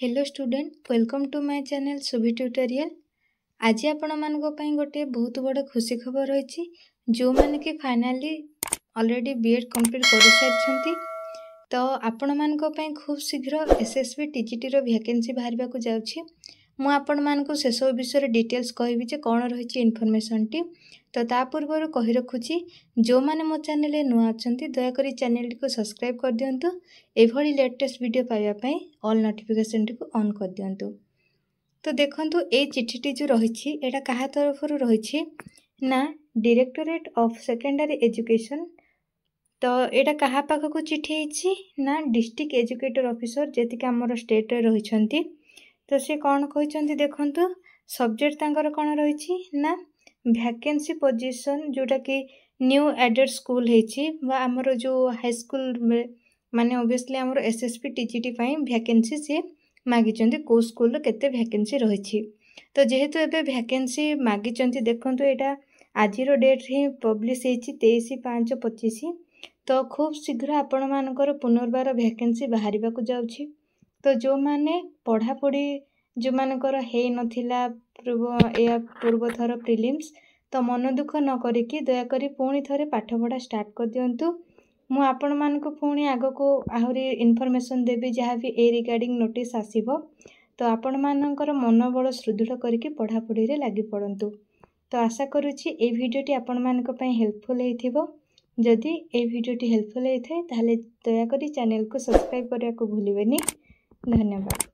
Hello student, welcome to my channel Subhi tutorial. आज आपण मानक पई गोटे बहुत बड़ खुशी खबर रही जो माने कि फाइनली ऑलरेडी बीएड कंप्लीट कर सारी तो आपण मानक पई खूब शीघ्र एसएसबी टीजीटी रो वैकेंसी बाहरबा को जाउछि। मु आपण मानक से सब विषय डिटेल्स कहबी जे कोन रही इनफॉरमेशन टी। तो ता पूर्व कहि रखुछि जो माने मो चैनल नुआ अछंती दया करी चैनल को सब्सक्राइब कर दियंतु। एभली लेटेस्ट वीडियो पाइबा पई ऑल नोटिफिकेशन टी को ऑन कर दियंतु। तो देखंतु ए चिठीटी जो रही एटा कहा तरफ रही ना डायरेक्टरेट ऑफ सेकेंडरी एजुकेशन। तो एटा कहा पाख को चिठी है ना डिस्ट्रिक्ट एजुकेटर ऑफिसर जी आमर स्टेट रे रही। तो सी कौन कहते देखंतु सब्जेक्ट तांकर कौन रही ना वैकेंसी पोजीशन जोटा कि न्यू एडेड स्कूल है आमर जो हाई स्कूल माने ऑब्वियसली आमर एसएसबी टीजीटी पई वैकेंसी से मागिचंती को स्कूल केते वैकेंसी रही। तो जेहेतु एबे वैकेंसी मागिचंती देखंतु एटा आजिरो डेट रे पब्लिश होईची 23/5/25। तो खूब शीघ्र आपण मानकर पुनर्बार वैकेंसी बाहरिबा को जाउछि। तो जो माने पढ़ा पढ़ी जो मानकर हे नथिला पूर्व थर प्रिलिम्स तो मन दुख न करिकी दया करी पुणी थरे पाठ पढ़ा स्टार्ट कर दियंतु। मु आपण मानक पुणी आगो को आहुरी इनफॉरमेशन देबी जहाँ भी ए रिगार्डिंग नोटिस आसीबो। तो आपण मानकर मनोबल सुदृढ़ करिकी पढ़ा पढ़ी रे लागि पड़ंतु। तो आशा करूछि ए वीडियोटी आपण मानक पई हेल्पफुल हेथिबो। जदि ए वीडियोटी हेल्पफुल हेथाय ताहले दया करी चैनल को सब्सक्राइब करने को भूलिबेनी। धन्यवाद।